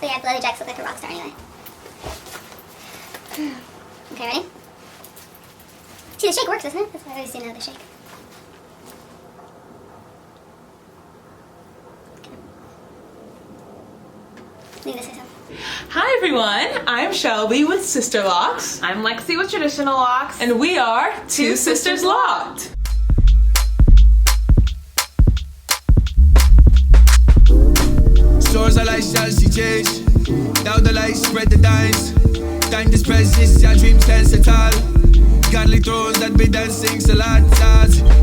So yeah, Bloody Jacks look like a rock star anyway. Okay, ready? See, the shake works, doesn't it? That's why I always do know the shake. Leave this yourself. Hi everyone, I'm Shelby with Sisterlocks. I'm Lexi with Traditional Locks. And we are Two Sisters Locked. Stores are like Chelsea change. Down the lights, spread the dimes. Time to spread this, your dreams dance at all. Godly thrones that be dancing, salad,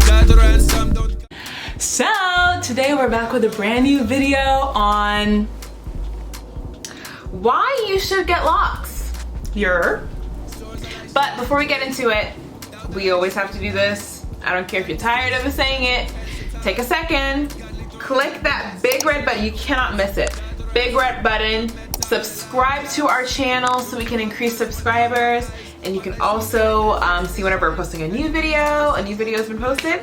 got a ransom, don't. So, today we're back with a brand new video on why you should get locks. But before we get into it, we always have to do this. I don't care if you're tired of us saying it. Take a second, click that big red button. You cannot miss it. Big red button. Subscribe to our channel so we can increase subscribers. And you can also see whenever we're posting a new video has been posted.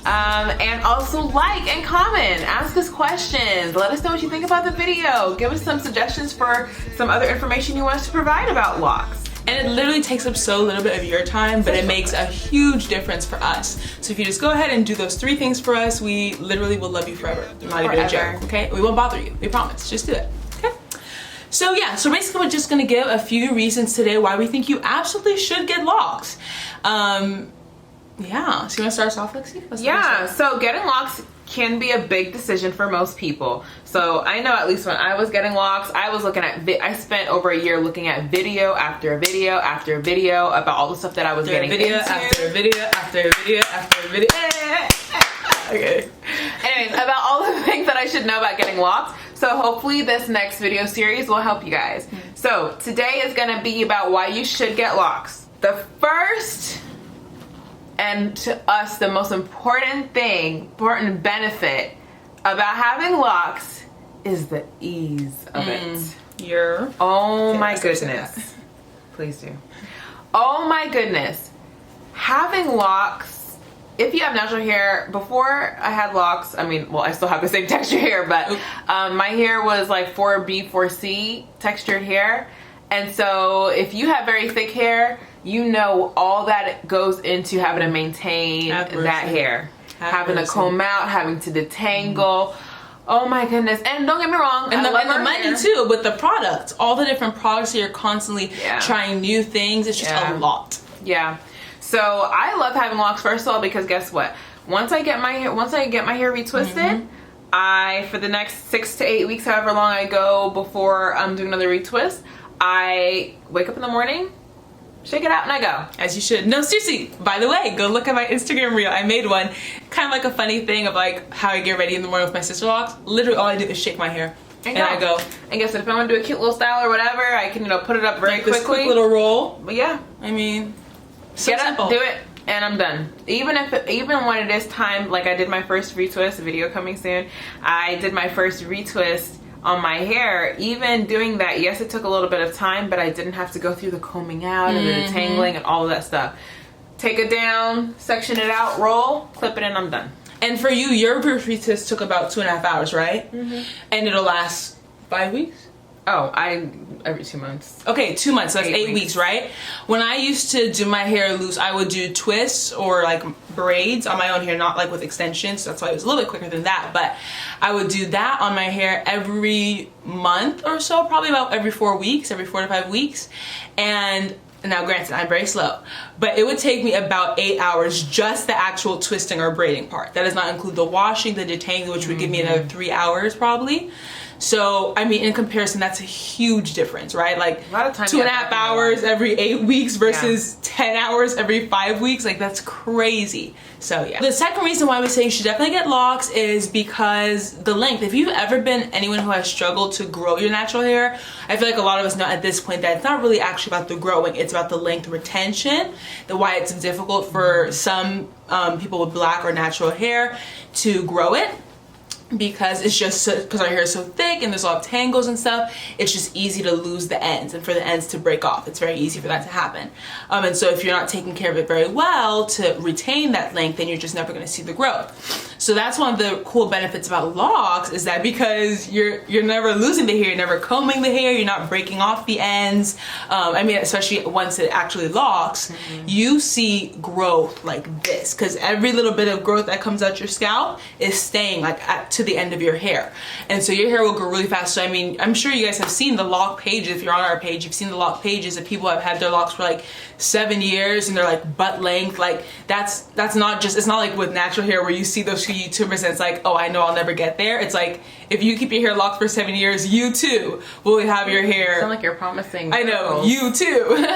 And also like and comment, ask us questions, let us know what you think about the video, give us some suggestions for some other information you want us to provide about locks. And it literally takes up so little bit of your time, but it makes a huge difference for us. So if you just go ahead and do those 3 things for us, we literally will love you forever. Not even a joke, okay? We won't bother you, we promise, just do it, okay? So yeah, so basically we're just gonna give a few reasons today why we think you absolutely should get locks. Yeah, so you wanna start us off, Lexi? Yeah, so getting locks can be a big decision for most people. So I know at least when I was getting locks, I was looking at, I spent over a year looking at video after video after video about all the stuff that I was getting into. After video after video after video. Okay. Anyways, about all the things that I should know about getting locks. So hopefully this next video series will help you guys. So today is gonna be about why you should get locks. The first, and to us the most important benefit about having locks is the ease of it. Oh my goodness. Please do. Oh my goodness. Having locks, if you have natural hair, before I had locks, I mean, well, I still have the same texture hair, but my hair was like 4B, 4C textured hair. And so if you have very thick hair, you know all that goes into having to maintain that hair. Having to comb out, having to detangle. Oh my goodness. And don't get me wrong, and the money too, with the products. All the different products, you're constantly trying new things. It's just a lot. Yeah. So I love having locks, first of all, because guess what? Once I get my hair retwisted, for the next 6 to 8 weeks, however long I go before I'm doing another retwist, I wake up in the morning, shake it out, and I go. As you should. No, seriously, by the way, go look at my Instagram reel. I made one, kind of like a funny thing of like how I get ready in the morning with my sister locks. Literally all I do is shake my hair. And I go. And guess what, if I want to do a cute little style or whatever, I can, put it up very quickly. This quick little roll. But yeah. I mean, so get simple. up, do it, and I'm done. Even when it is time, like I did my first retwist, video coming soon, I did my first retwist on my hair. Even doing that, yes, it took a little bit of time, but I didn't have to go through the combing out and the detangling and all of that stuff. Take it down, section it out, roll, clip it in, I'm done. And for you, your retwist took about 2.5 hours, right? And it'll last 5 weeks? Oh, every 2 months. Okay, 2 months, so that's 8 weeks, right? When I used to do my hair loose, I would do twists or like braids on my own hair, not like with extensions. That's why it was a little bit quicker than that. But I would do that on my hair every month or so, probably about every 4 weeks, every 4 to 5 weeks. And now granted, I'm very slow, but it would take me about 8 hours, just the actual twisting or braiding part. That does not include the washing, the detangling, which would give me another 3 hours probably. So, I mean, in comparison, that's a huge difference, right? Like, a lot of time 2.5 hours every 8 weeks versus 10 hours every 5 weeks. Like, that's crazy. So, yeah. The second reason why we say you should definitely get locks is because the length. If you've ever been anyone who has struggled to grow your natural hair, I feel like a lot of us know at this point that it's not really actually about the growing. It's about the length retention, why it's difficult for some people with black or natural hair to grow it. Because it's just because our hair is so thick and there's a lot of tangles and stuff, it's just easy to lose the ends and for the ends to break off. It's very easy for that to happen. And so if you're not taking care of it very well to retain that length, then you're just never going to see the growth. So that's one of the cool benefits about locks, is that because you're never losing the hair, you're never combing the hair, you're not breaking off the ends. I mean, especially once it actually locks, you see growth like this, because every little bit of growth that comes out your scalp is staying like to the end of your hair, and so your hair will grow really fast. So I mean, I'm sure you guys have seen the lock pages. If you're on our page, you've seen the lock pages that people have had their locks for like 7 years and they're like butt length. Like that's not just, it's not like with natural hair where you see those two YouTubers and it's like, oh, I know I'll never get there. It's like, if you keep your hair locked for 7 years, you too will have your hair. Sound like you're promising. I know, you too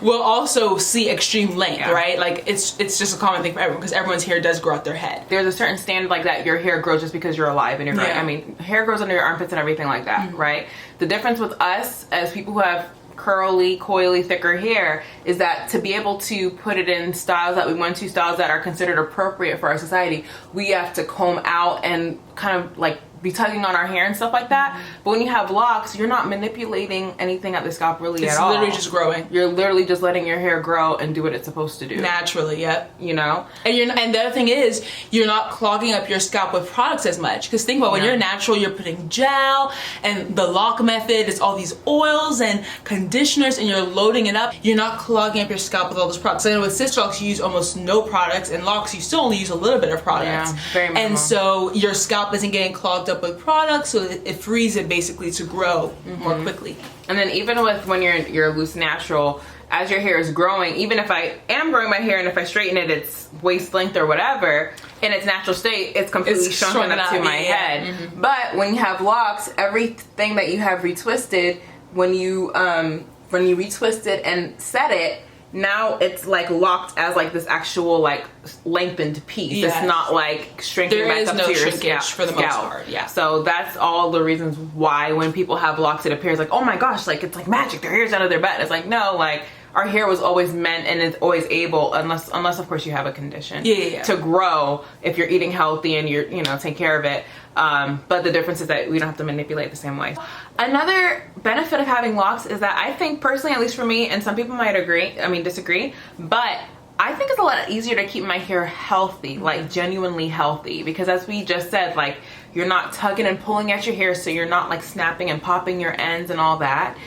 will also see extreme length, right? Like it's just a common thing for everyone, because everyone's hair does grow out their head. There's a certain standard like that your hair grows just because you're alive and you're growing. I mean, hair grows under your armpits and everything like that, right? The difference with us as people who have curly, coily, thicker hair is that to be able to put it in styles that we want to, styles that are considered appropriate for our society, we have to comb out and kind of like be tugging on our hair and stuff like that. But when you have locks, you're not manipulating anything at the scalp really at all. It's literally just growing. You're literally just letting your hair grow and do what it's supposed to do. Naturally, yep. You know? And the other thing is, you're not clogging up your scalp with products as much. Because think about when you're natural, you're putting gel, and the lock method is all these oils and conditioners, and you're loading it up. You're not clogging up your scalp with all those products. I know with Sisterlocks, you use almost no products, and locks, you still only use a little bit of products. Yeah, very minimal. And so your scalp isn't getting clogged up with products, so it frees it basically to grow more quickly. And then even with when you're loose natural, as your hair is growing, even if I am growing my hair and if I straighten it, it's waist length or whatever, in its natural state, it's completely shrunken up to my head. But when you have locks, everything that you have retwisted, when you retwist it and set it, now it's like locked as like this actual like lengthened piece. Yes. It's not like shrinking back up to your scalp for the most part. Yeah. So that's all the reasons why when people have locks, it appears like, oh my gosh, like it's like magic. Their hair's out of their butt. It's like, no, like our hair was always meant and is always able, unless of course you have a condition, to grow if you're eating healthy and you're, you know, take care of it. But the difference is that we don't have to manipulate the same way. Another benefit of having locks is that I think personally, at least for me, and some people might disagree, but I think it's a lot easier to keep my hair healthy, like genuinely healthy, because as we just said, like you're not tugging and pulling at your hair, so you're not like snapping and popping your ends and all that.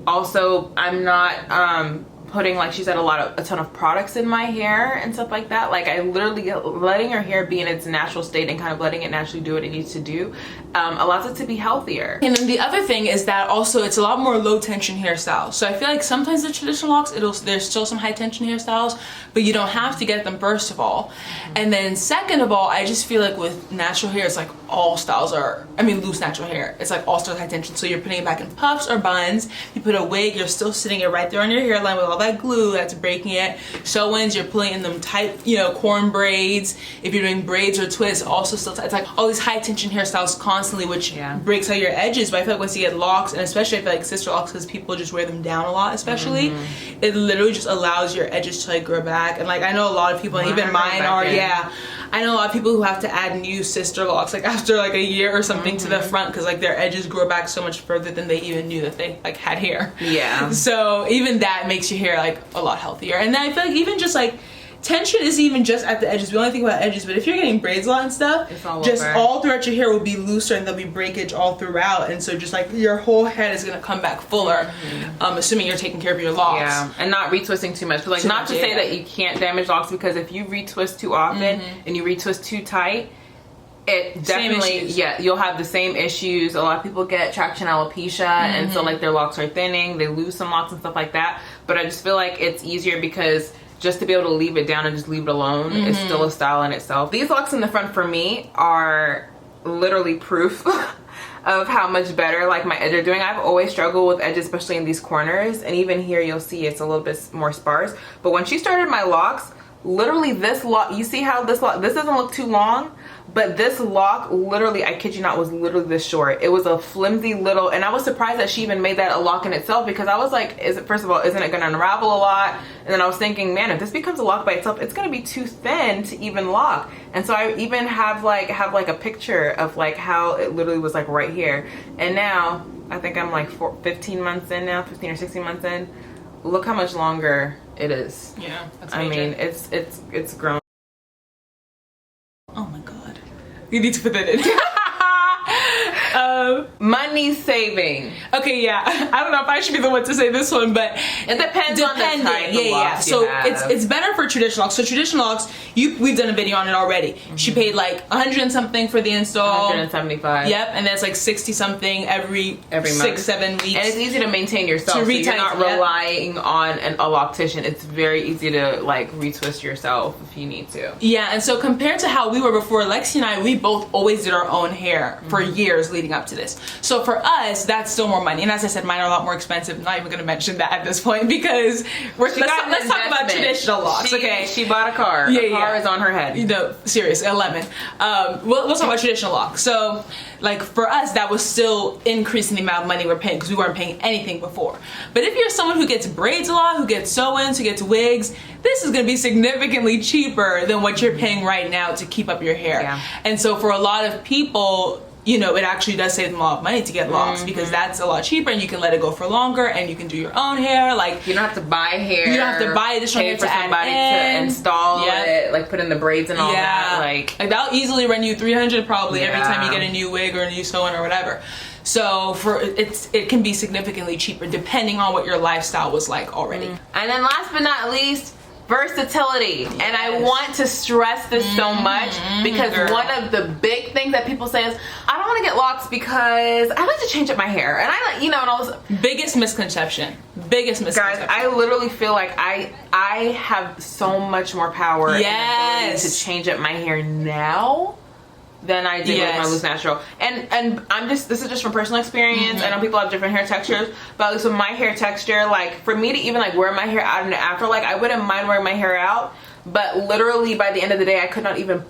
Also, I'm not putting, like she said, a ton of products in my hair and stuff like that. Like I literally letting your hair be in its natural state and kind of letting it naturally do what it needs to do allows it to be healthier. And then the other thing is that also it's a lot more low tension hairstyles. So I feel like sometimes the traditional locks, there's still some high tension hairstyles, but you don't have to get them, first of all. And then second of all, I just feel like with natural hair, it's like all styles are, I mean loose natural hair, it's like all styles high tension. So you're putting it back in puffs or buns. You put a wig, you're still sitting it right there on your hairline with all that glue that's breaking it. Sew-ins, you're pulling in them tight, you know, corn braids. If you're doing braids or twists, also still tight. It's like all these high tension hairstyles constantly, which breaks out your edges. But I feel like once you get locks, and especially I feel like Sisterlocks, because people just wear them down a lot, especially, it literally just allows your edges to like grow back. And like I know a lot of people, and even mine are, I know a lot of people who have to add new Sisterlocks like after like a year or something to the front, because like their edges grow back so much further than they even knew that they like had hair. So even that makes your hair like a lot healthier. And then I feel like even just like tension isn't even just at the edges. We only think about edges, but if you're getting braids a lot and stuff, just all throughout your hair will be looser and there'll be breakage all throughout, and so just like your whole head is gonna come back fuller, assuming you're taking care of your locks. And not retwisting too much. Like not to say that you can't damage locks, because if you retwist too often and you retwist too tight, it definitely, you'll have the same issues. A lot of people get traction alopecia, and so like their locks are thinning, they lose some locks and stuff like that. But I just feel like it's easier because just to be able to leave it down and just leave it alone is still a style in itself. These locks in the front for me are literally proof of how much better like my edges are doing. I've always struggled with edges, especially in these corners, and even here you'll see it's a little bit more sparse. But when she started my locks, literally this lock, you see how this doesn't look too long, but this lock literally, I kid you not, was literally this short. It was a flimsy little, and I was surprised that she even made that a lock in itself, because I was like, first of all, isn't it gonna unravel a lot? And then I was thinking, man, if this becomes a lock by itself, it's gonna be too thin to even lock. And so I even have like a picture of like how it literally was like right here. And now I think I'm like 15 months in now, 15 or 16 months in. Look how much longer it is. That's I mean, it's grown. Oh my You need to put that in. Money saving. Okay, yeah. I don't know if I should be the one to say this one, but it depends on the type of locks So you have. it's better for traditional locks. So traditional locks, we've done a video on it already. She paid like 100 and something for the install. 175. Yep, and that's like 60 something every month. 6-7 weeks. And it's easy to maintain yourself. So you're not relying on a loctician. It's very easy to like retwist yourself if you need to. Yeah, and so compared to how we were before, Lexi and I, we both always did our own hair for years leading up to this. So for us, that's still more money. And as I said, mine are a lot more expensive. I'm not even going to mention that at this point because let's talk about traditional locks. Okay, she bought a car. Yeah, a car is on her head. You know, seriously, a lemon. We'll talk about traditional locks. So like for us, that was still increasing the amount of money we're paying because we weren't paying anything before. But if you're someone who gets braids a lot, who gets sew-ins, who gets wigs, this is going to be significantly cheaper than what you're paying right now to keep up your hair. Yeah. And so for a lot of people, you know, it actually does save them a lot of money to get locks because that's a lot cheaper and you can let it go for longer and you can do your own hair. Like you don't have to buy hair. You don't have to buy additional hair for to somebody add in. to install it, like put in the braids and all that. Like that'll easily run you $300 probably every time you get a new wig or a new sew-in or whatever. So it can be significantly cheaper depending on what your lifestyle was like already. And then last but not least, versatility. Yes. And I want to stress this so much because one of the big things that people say is, I don't want to get locks because I like to change up my hair. And I like, you know, and all this. Biggest misconception. Guys, I literally feel like I have so much more power and ability to change up my hair now than I did with my loose natural. And this is just from personal experience. I know people have different hair textures, but at least with my hair texture, like for me to even like wear my hair out in the after, like I wouldn't mind wearing my hair out, but literally by the end of the day I could not even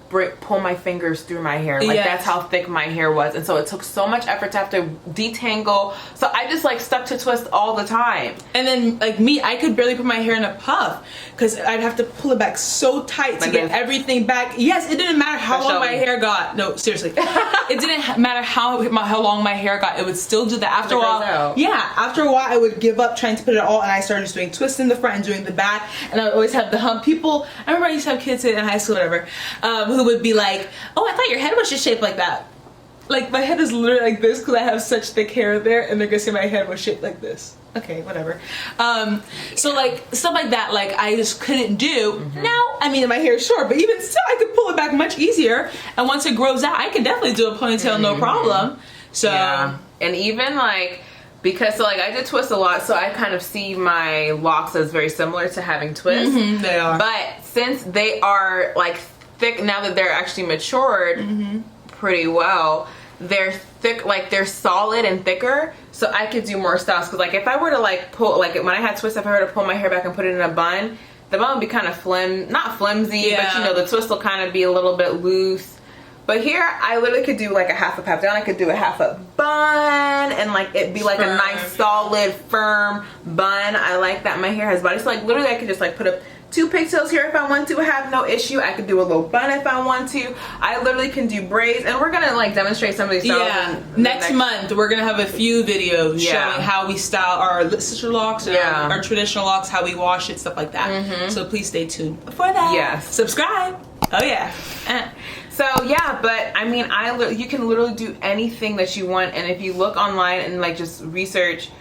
pull my fingers through my hair. Like that's how thick my hair was, and so it took so much effort to have to detangle, so I just like stuck to twist all the time. And then like me, I could barely put my hair in a puff because I'd have to pull it back so tight to get everything back. Yes, it didn't matter how long my hair got. No, seriously. It didn't matter how long my hair got. It would still do that. After a while, after a while I would give up trying to put it all, and I started just doing twists in the front and doing the back, and I would always have the hump. I remember I used to have kids in high school or whatever, who would be like, oh, I thought your head was just shaped like that. Like my head is literally like this because I have such thick hair there, and they're gonna say my head was shaped like this. Okay, whatever. So like stuff like that, like I just couldn't do. Now, I mean, my hair is short, but even still I could pull it back much easier, and once it grows out I can definitely do a ponytail no problem. So and even like, because so like I did twist a lot, so I kind of see my locks as very similar to having twists. They are. But since they are like thick, now that they're actually matured pretty well, they're thick, like they're solid and thicker, so I could do more styles. Because like if I were to like pull, like when I had twists, if I were to pull my hair back and put it in a bun, the bun would be kind of not flimsy, but you know, the twist will kind of be a little bit loose. But here, I literally could do like a half a pat down. I could do a half a bun, and like it'd be like a nice, solid, firm bun. I like that my hair has body. So like literally, I could just like put up 2 pigtails here if I want to. I have no issue. I could do a little bun if I want to. I literally can do braids, and we're gonna like demonstrate some of these styles. Yeah, next month we're gonna have a few videos showing how we style our sister locks, our traditional locks, how we wash it, stuff like that. So please stay tuned for that. Yes. Subscribe. Oh yeah. So yeah, but I mean, you can literally do anything that you want, and if you look online and like just research,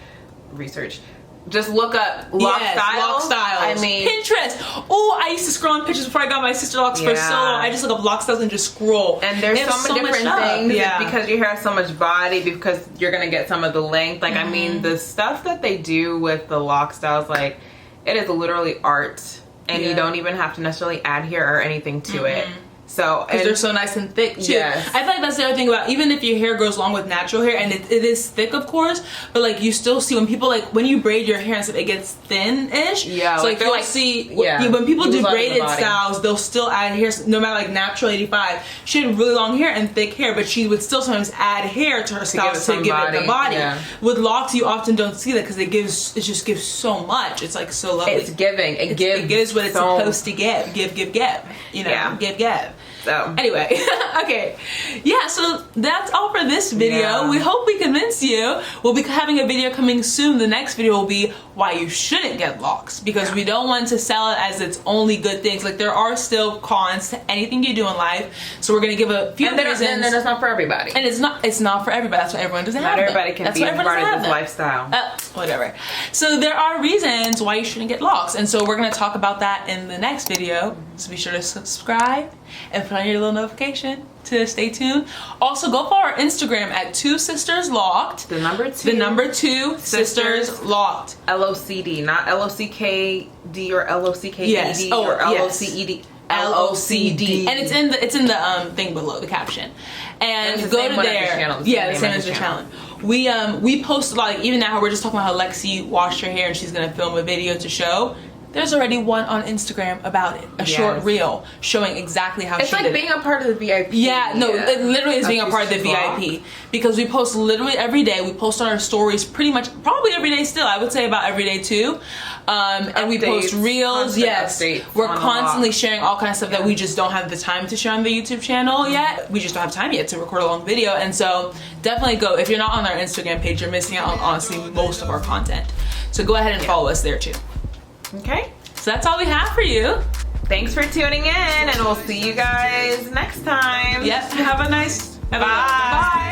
just look up lock styles. I mean, Pinterest. Oh, I used to scroll on Pinterest before I got my sister locks for so long. I just look up lock styles and just scroll. And there's so many different things because your hair has so much body, because you're gonna get some of the length. Like I mean, the stuff that they do with the lock styles, like it is literally art, and you don't even have to necessarily add hair or anything to it. So because they're so nice and thick too. Yes. I feel like that's the other thing about, even if your hair grows long with natural hair, and it is thick of course, but like you still see when people like when you braid your hair and stuff, it gets thin-ish. Yeah. So like you'll see when people do braided styles, they'll still add hair, no matter like natural 85. She had really long hair and thick hair, but she would still sometimes add hair to her styles to give it the body. Yeah. With locks, you often don't see that because it just gives so much. It's like so lovely. It's giving. It gives what it's supposed to give. Give. You know, give. So anyway, okay, yeah, so that's all for this video. Yeah. We hope we convinced you. We'll be having a video coming soon. The next video will be why you shouldn't get locks, because we don't want to sell it as its only good things. Like, there are still cons to anything you do in life, so we're gonna give a few reasons. And then it's not for everybody. And it's not for everybody. That's why everyone doesn't have Not them. everybody can That's be why a everyone part doesn't of this have them. lifestyle. Whatever. So there are reasons why you shouldn't get locks, and so we're gonna talk about that in the next video. So be sure to subscribe and put on your little notification to stay tuned. Also, go follow our Instagram at 2 Sisters Locked. The number 2. The number 2 Sisters Locked. LOCD, not LOCKD or LOCKED Yes. Oh, or yes. LOCED. LOCD, and it's in the thing below the caption, and the go same to one as the there. channel, Yeah, the same as the channel. We post a lot. Like, even now, we're just talking about how Lexi washed her hair and she's gonna film a video to show. There's already one on Instagram about it, a short reel showing exactly how it's she like did being it. a part of the VIP. Yeah, no, it literally is being a Of part of the Sisters VIP, because we post literally every day. We post on our stories pretty much, probably every day still. I would say about every day too. And we post reels. constant Yes, updates we're on the constantly Locs. sharing all kinds of stuff that we just don't have the time to share on the YouTube channel yet. We just don't have time yet to record a long video. And so definitely go. If you're not on our Instagram page, you're missing out on honestly most of our content. So go ahead and follow us there too. Okay. So that's all we have for you. Thanks for tuning in, and we'll see you guys next time. Yep. Have a nice. Bye. Bye.